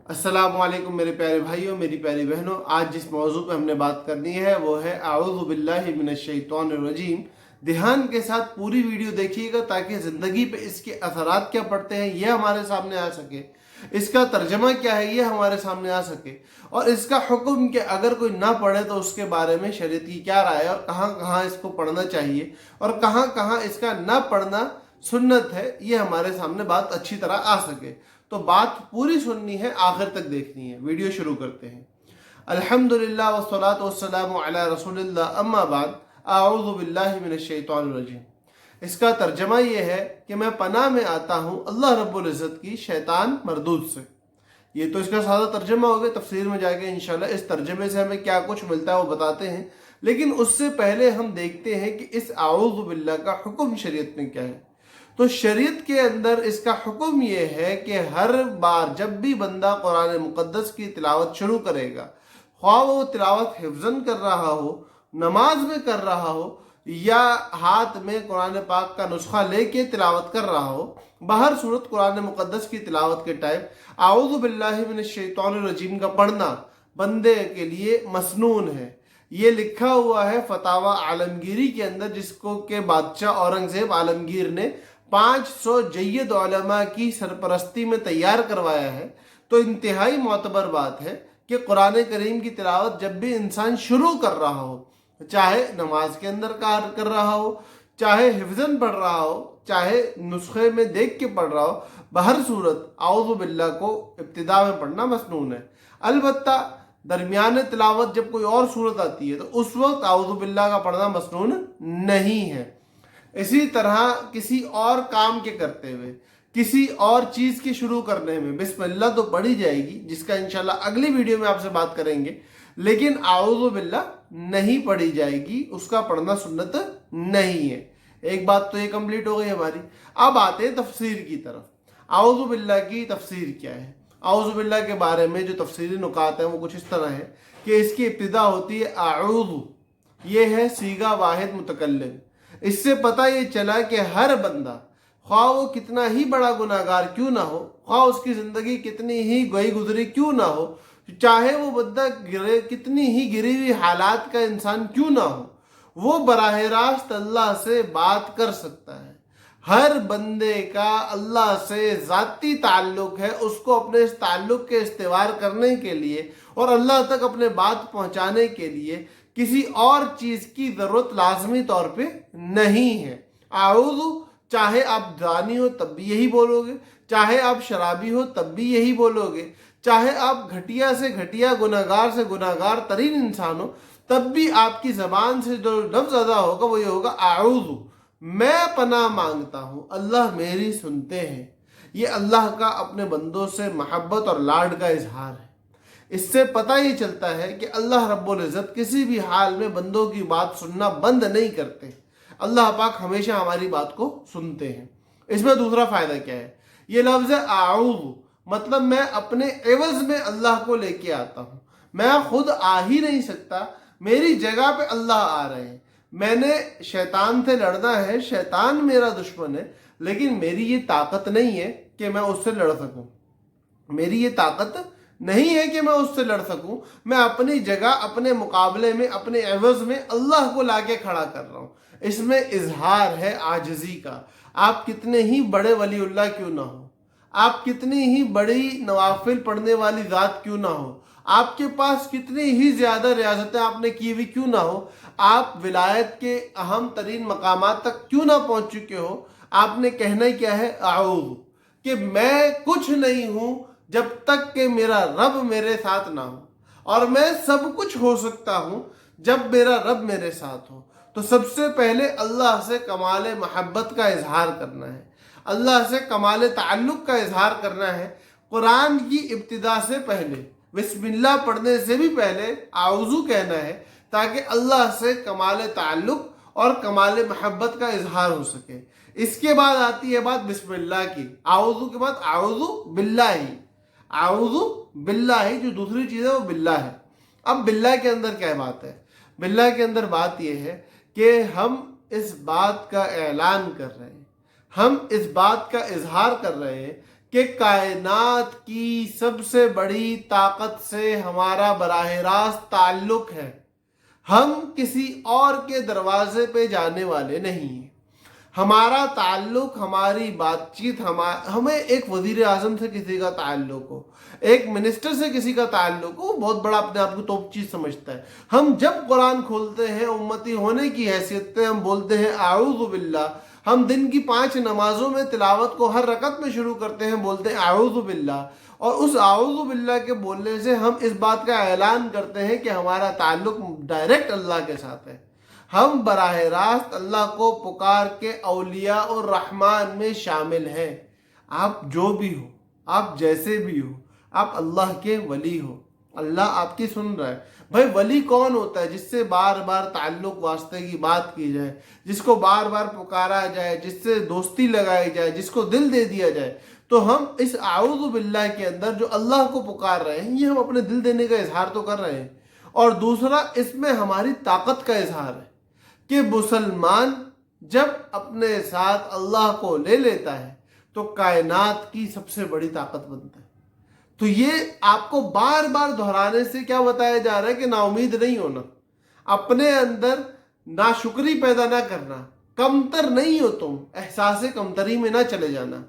السلام علیکم میرے پیارے بھائیوں، میری پیاری بہنوں۔ آج جس موضوع پہ ہم نے بات کرنی ہے وہ ہے اعوذ باللہ من الشیطان الرجیم۔ دھیان کے ساتھ پوری ویڈیو دیکھیے گا تاکہ زندگی پہ اس کے اثرات کیا پڑتے ہیں یہ ہمارے سامنے آ سکے، اس کا ترجمہ کیا ہے یہ ہمارے سامنے آ سکے، اور اس کا حکم کہ اگر کوئی نہ پڑھے تو اس کے بارے میں شریعت کی کیا رائے ہے، اور کہاں کہاں اس کو پڑھنا چاہیے اور کہاں کہاں اس کا نہ پڑھنا سنت ہے، یہ ہمارے سامنے بات اچھی طرح آ سکے۔ تو بات پوری سننی ہے، آخر تک دیکھنی ہے۔ ویڈیو شروع کرتے ہیں۔ الحمدللہ والصلاۃ والسلام علی رسول اللہ، اما بعد، اعوذ باللہ من الشیطان الرجیم۔ اس کا ترجمہ یہ ہے کہ میں پناہ میں آتا ہوں اللہ رب العزت کی شیطان مردود سے۔ یہ تو اس کا سادہ ترجمہ ہو گیا، تفسیر میں جا کے انشاءاللہ اس ترجمے سے ہمیں کیا کچھ ملتا ہے وہ بتاتے ہیں، لیکن اس سے پہلے ہم دیکھتے ہیں کہ اس اعوذ باللہ کا حکم شریعت میں کیا ہے۔ تو شریعت کے اندر اس کا حکم یہ ہے کہ ہر بار جب بھی بندہ قرآن مقدس کی تلاوت شروع کرے گا، خواہ وہ تلاوت حفظاً کر رہا ہو، نماز میں کر رہا ہو، یا ہاتھ میں قرآن پاک کا نسخہ لے کے تلاوت کر رہا ہو، بہر صورت قرآن مقدس کی تلاوت کے ٹائم اعوذ باللہ من الشیطان الرجیم کا پڑھنا بندے کے لیے مسنون ہے۔ یہ لکھا ہوا ہے فتاوی عالمگیری کے اندر، جس کو کہ بادشاہ اورنگزیب عالمگیر نے 500 جید علماء کی سرپرستی میں تیار کروایا ہے۔ تو انتہائی معتبر بات ہے کہ قرآن کریم کی تلاوت جب بھی انسان شروع کر رہا ہو، چاہے نماز کے اندر کر رہا ہو، چاہے حفظاً پڑھ رہا ہو، چاہے نسخے میں دیکھ کے پڑھ رہا ہو، بہر صورت اعوذ باللہ کو ابتدا میں پڑھنا مسنون ہے۔ البتہ درمیان تلاوت جب کوئی اور صورت آتی ہے تو اس وقت اعوذ باللہ کا پڑھنا مسنون نہیں ہے۔ اسی طرح کسی اور کام کے کرتے ہوئے، کسی اور چیز کے شروع کرنے میں بسم اللہ تو پڑھی جائے گی، جس کا انشاءاللہ اگلی ویڈیو میں آپ سے بات کریں گے، لیکن اعوذ باللہ نہیں پڑھی جائے گی، اس کا پڑھنا سنت نہیں ہے۔ ایک بات تو یہ کمپلیٹ ہو گئی ہماری۔ اب آتے ہیں تفسیر کی طرف۔ اعوذ باللہ کی تفسیر کیا ہے؟ اعوذ باللہ کے بارے میں جو تفسیری نکات ہیں وہ کچھ اس طرح ہے کہ اس کی ابتدا ہوتی ہے اعوذ، یہ ہے صیغہ واحد متکلم۔ اس سے پتہ یہ چلا کہ ہر بندہ، خواہ وہ کتنا ہی بڑا گناہگار کیوں نہ ہو، خواہ اس کی زندگی کتنی ہی گئی گزری کیوں نہ ہو، چاہے وہ بندہ کتنی ہی گری ہوئی حالات کا انسان کیوں نہ ہو، وہ براہ راست اللہ سے بات کر سکتا ہے۔ ہر بندے کا اللہ سے ذاتی تعلق ہے، اس کو اپنے اس تعلق کے استوار کرنے کے لیے اور اللہ تک اپنے بات پہنچانے کے لیے کسی اور چیز کی ضرورت لازمی طور پہ نہیں ہے۔ اعوذ، چاہے آپ دانی ہو تب بھی یہی بولو گے، چاہے آپ شرابی ہو تب بھی یہی بولو گے، چاہے آپ گھٹیا سے گھٹیا گناہگار سے گناہگار ترین انسان ہو تب بھی آپ کی زبان سے جو لفظ ادا ہوگا وہ یہ ہوگا اعوذ، میں پناہ مانگتا ہوں، اللہ میری سنتے ہیں۔ یہ اللہ کا اپنے بندوں سے محبت اور لاڈ کا اظہار ہے۔ اس سے پتہ یہ چلتا ہے کہ اللہ رب العزت کسی بھی حال میں بندوں کی بات سننا بند نہیں کرتے، اللہ پاک ہمیشہ ہماری بات کو سنتے ہیں۔ اس میں دوسرا فائدہ کیا ہے؟ یہ لفظ اعوذ مطلب میں اپنے عوض میں اللہ کو لے کے آتا ہوں، میں خود آ ہی نہیں سکتا، میری جگہ پہ اللہ آ رہے ہیں۔ میں نے شیطان سے لڑنا ہے، شیطان میرا دشمن ہے، لیکن میری یہ طاقت نہیں ہے کہ میں اس سے لڑ سکوں، میری یہ طاقت نہیں ہے کہ میں اس سے لڑ سکوں۔ میں اپنی جگہ، اپنے مقابلے میں، اپنے عوض میں اللہ کو لا کے کھڑا کر رہا ہوں۔ اس میں اظہار ہے عاجزی کا۔ آپ کتنے ہی بڑے ولی اللہ کیوں نہ ہو، آپ کتنی ہی بڑی نوافل پڑھنے والی ذات کیوں نہ ہو، آپ کے پاس کتنی ہی زیادہ ریاستیں آپ نے کی ہوئی کیوں نہ ہو، آپ ولایت کے اہم ترین مقامات تک کیوں نہ پہنچ چکے ہو، آپ نے کہنا ہی کیا ہے؟ اعوذ، کہ میں کچھ نہیں ہوں جب تک کہ میرا رب میرے ساتھ نہ ہو، اور میں سب کچھ ہو سکتا ہوں جب میرا رب میرے ساتھ ہو۔ تو سب سے پہلے اللہ سے کمال محبت کا اظہار کرنا ہے، اللہ سے کمال تعلق کا اظہار کرنا ہے۔ قرآن کی ابتدا سے پہلے، بسم اللہ پڑھنے سے بھی پہلے اعوذ کہنا ہے، تاکہ اللہ سے کمال تعلق اور کمال محبت کا اظہار ہو سکے۔ اس کے بعد آتی ہے بات بسم اللہ کی۔ اعوذ کے بعد اعوذ باللہ، اعوذ باللہ جو دوسری چیز ہے وہ باللہ ہے۔ اب باللہ کے اندر کیا بات ہے؟ باللہ کے اندر بات یہ ہے کہ ہم اس بات کا اعلان کر رہے ہیں، ہم اس بات کا اظہار کر رہے ہیں کہ کائنات کی سب سے بڑی طاقت سے ہمارا براہ راست تعلق ہے. ہم کسی اور کے دروازے پہ جانے والے نہیں ہیں. ہمارا تعلق، ہماری بات چیت، ہمیں ایک وزیر اعظم سے کسی کا تعلق ہو، ایک منسٹر سے کسی کا تعلق ہو، بہت بڑا اپنے آپ کو ٹاپ چیز سمجھتا ہے. ہم جب قرآن کھولتے ہیں امتی ہونے کی حیثیت سے ہم بولتے ہیں اعوذ باللہ. ہم دن کی 5 نمازوں میں تلاوت کو ہر رکعت میں شروع کرتے ہیں بولتے ہیں اعوذ باللہ، اور اس اعوذ باللہ کے بولنے سے ہم اس بات کا اعلان کرتے ہیں کہ ہمارا تعلق ڈائریکٹ اللہ کے ساتھ ہے. ہم براہ راست اللہ کو پکار کے اولیاء اور رحمان میں شامل ہیں. آپ جو بھی ہو، آپ جیسے بھی ہو، آپ اللہ کے ولی ہو. اللہ آپ کی سن رہا ہے. بھائی ولی کون ہوتا ہے؟ جس سے بار بار تعلق واسطے کی بات کی جائے، جس کو بار بار پکارا جائے، جس سے دوستی لگائی جائے، جس کو دل دے دیا جائے. تو ہم اس اعوذ باللہ کے اندر جو اللہ کو پکار رہے ہیں، یہ ہم اپنے دل دینے کا اظہار تو کر رہے ہیں. اور دوسرا اس میں ہماری طاقت کا اظہار ہے کہ مسلمان جب اپنے ساتھ اللہ کو لے لیتا ہے تو کائنات کی سب سے بڑی طاقت بنتا ہے. تو یہ آپ کو بار بار دہرانے سے کیا بتایا جا رہا ہے کہ نا امید نہیں ہونا، اپنے اندر ناشکری پیدا نہ کرنا، کمتر نہیں ہو تم، احساس کمتری میں نہ چلے جانا.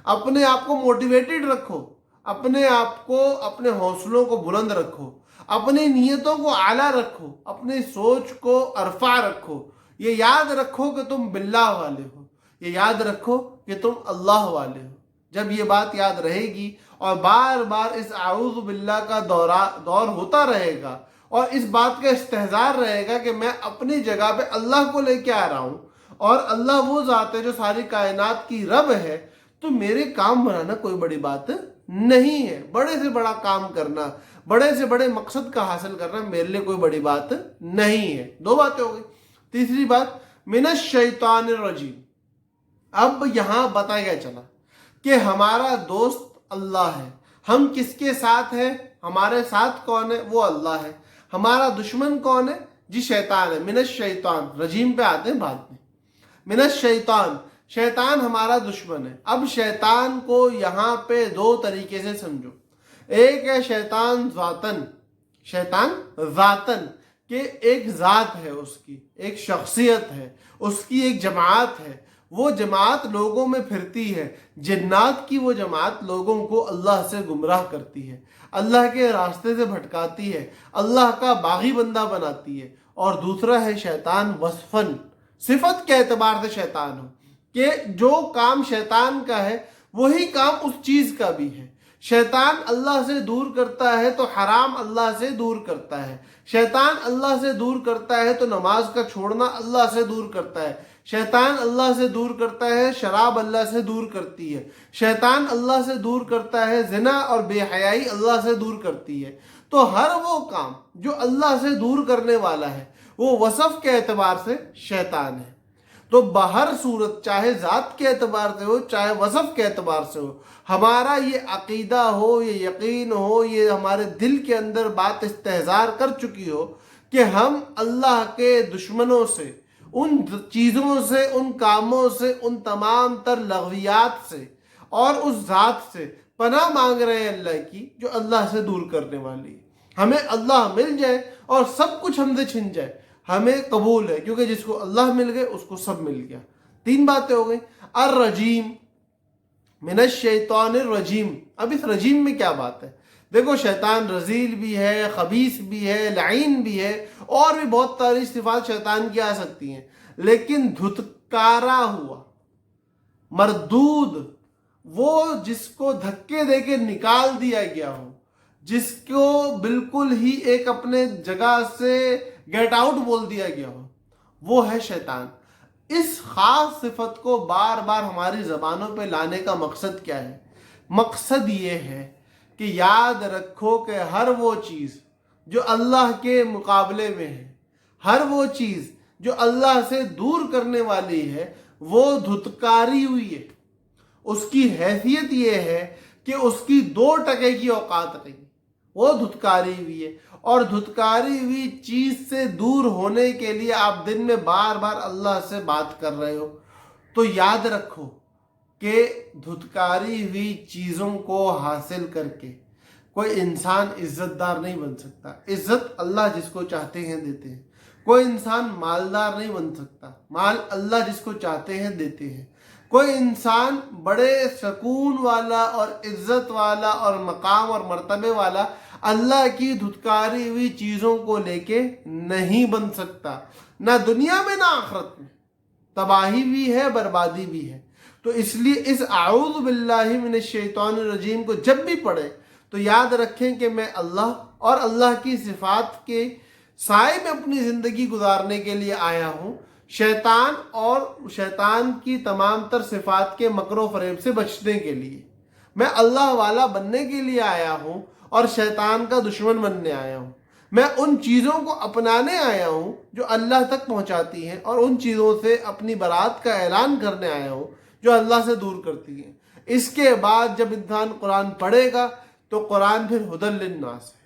اپنے آپ کو موٹیویٹڈ رکھو، اپنے آپ کو، اپنے حوصلوں کو بلند رکھو، اپنی نیتوں کو اعلیٰ رکھو، اپنی سوچ کو ارفع رکھو. یہ یاد رکھو کہ تم باللہ والے ہو، یہ یاد رکھو کہ تم اللہ والے ہو. جب یہ بات یاد رہے گی اور بار بار اس اعوذ باللہ کا دور ہوتا رہے گا اور اس بات کا استحضار رہے گا کہ میں اپنی جگہ پہ اللہ کو لے کے آ رہا ہوں اور اللہ وہ ذات ہے جو ساری کائنات کی رب ہے، تو میرے کام بنانا کوئی بڑی بات نہیں ہے. بڑے سے بڑا کام کرنا، بڑے سے بڑے مقصد کا حاصل کرنا میرے لیے کوئی بڑی بات نہیں ہے. 2 باتیں ہو گئی. تیسری بات minash شیطان الرجیم. اب یہاں بتایا چلا کہ ہمارا دوست اللہ ہے. ہم کس کے ساتھ ہیں؟ ہمارے ساتھ کون ہے؟ وہ اللہ ہے. ہمارا دشمن کون ہے؟ جی شیطان ہے. minash شیطان، رجیم پہ آتے ہیں بعد میں. minash شیطان، شیطان ہمارا دشمن ہے. اب شیطان کو یہاں پہ 2 طریقے سے سمجھو. ایک ہے شیطان ذاتن، شیطان ذاتن کہ ایک ذات ہے، اس کی ایک شخصیت ہے، اس کی ایک جماعت ہے. وہ جماعت لوگوں میں پھرتی ہے. جنات کی وہ جماعت لوگوں کو اللہ سے گمراہ کرتی ہے، اللہ کے راستے سے بھٹکاتی ہے، اللہ کا باغی بندہ بناتی ہے. اور دوسرا ہے شیطان وصفن، صفت کے اعتبار سے شیطان ہو کہ جو کام شیطان کا ہے وہی کام اس چیز کا بھی ہے. شیطان اللہ سے دور کرتا ہے تو حرام اللہ سے دور کرتا ہے. شیطان اللہ سے دور کرتا ہے تو نماز کا چھوڑنا اللہ سے دور کرتا ہے. شیطان اللہ سے دور کرتا ہے، شراب اللہ سے دور کرتی ہے. شیطان اللہ سے دور کرتا ہے، زنا اور بے حیائی اللہ سے دور کرتی ہے. تو ہر وہ کام جو اللہ سے دور کرنے والا ہے وہ وصف کے اعتبار سے شیطان ہے. تو بہر صورت، چاہے ذات کے اعتبار سے ہو چاہے وصف کے اعتبار سے ہو، ہمارا یہ عقیدہ ہو، یہ یقین ہو، یہ ہمارے دل کے اندر بات استحضار کر چکی ہو کہ ہم اللہ کے دشمنوں سے، ان چیزوں سے، ان کاموں سے، ان تمام تر لغویات سے اور اس ذات سے پناہ مانگ رہے ہیں اللہ کی جو اللہ سے دور کرنے والی ہے. ہمیں اللہ مل جائے اور سب کچھ ہم سے چھن جائے، ہمیں قبول ہے، کیونکہ جس کو اللہ مل گئے اس کو سب مل گیا. 3 باتیں ہو گئی. الرجیم، minash شیطان الرجیم. اب اس رجیم میں کیا بات ہے؟ دیکھو شیطان رذیل بھی ہے، خبیث بھی ہے، لعین بھی ہے، اور بھی بہت ساری صفات شیطان کی آ سکتی ہیں. لیکن دھتکارا ہوا، مردود، وہ جس کو دھکے دے کے نکال دیا گیا ہو، جس کو بالکل ہی ایک اپنے جگہ سے گیٹ آؤٹ بول دیا گیا ہو، وہ ہے شیطان. اس خاص صفت کو بار بار ہماری زبانوں پہ لانے کا مقصد کیا ہے؟ مقصد یہ ہے کہ یاد رکھو کہ ہر وہ چیز جو اللہ کے مقابلے میں ہے، ہر وہ چیز جو اللہ سے دور کرنے والی ہے، وہ دھتکاری ہوئی ہے. اس کی حیثیت یہ ہے کہ اس کی 2% کی اوقات رہی، وہ دھتکاری ہوئی ہے. اور دھتکاری ہوئی چیز سے دور ہونے کے لیے آپ دن میں بار بار اللہ سے بات کر رہے ہو، تو یاد رکھو کہ دھتکاری ہوئی چیزوں کو حاصل کر کے کوئی انسان عزت دار نہیں بن سکتا. عزت اللہ جس کو چاہتے ہیں دیتے ہیں. کوئی انسان مالدار نہیں بن سکتا. مال اللہ جس کو چاہتے ہیں دیتے ہیں. کوئی انسان بڑے سکون والا اور عزت والا اور مقام اور مرتبے والا اللہ کی دھتکاری ہوئی چیزوں کو لے کے نہیں بن سکتا، نہ دنیا میں نہ آخرت میں. تباہی بھی ہے، بربادی بھی ہے. تو اس لیے اس اعوذ باللہ من الشیطان الرجیم کو جب بھی پڑھیں تو یاد رکھیں کہ میں اللہ اور اللہ کی صفات کے سائے میں اپنی زندگی گزارنے کے لیے آیا ہوں. شیطان اور شیطان کی تمام تر صفات کے مکر و فریب سے بچنے کے لیے میں اللہ والا بننے کے لیے آیا ہوں اور شیطان کا دشمن بننے آیا ہوں. میں ان چیزوں کو اپنانے آیا ہوں جو اللہ تک پہنچاتی ہیں اور ان چیزوں سے اپنی برات کا اعلان کرنے آیا ہوں جو اللہ سے دور کرتی ہیں. اس کے بعد جب انسان قرآن پڑھے گا تو قرآن پھر ہدی للناس ہے.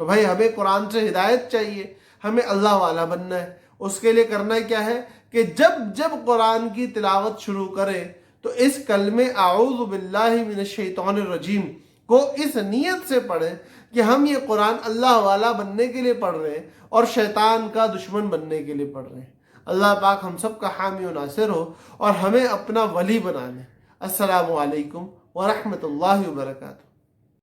تو بھائی ہمیں قرآن سے ہدایت چاہیے، ہمیں اللہ والا بننا ہے. اس کے لیے کرنا کیا ہے کہ جب قرآن کی تلاوت شروع کریں تو اس کلمے اعوذ باللہ من الشیطان الرجیم کو اس نیت سے پڑھیں کہ ہم یہ قرآن اللہ والا بننے کے لیے پڑھ رہے ہیں اور شیطان کا دشمن بننے کے لیے پڑھ رہے ہیں. اللہ پاک ہم سب کا حامی و ناصر ہو اور ہمیں اپنا ولی بنا لے. السلام علیکم ورحمۃ اللہ وبرکاتہ.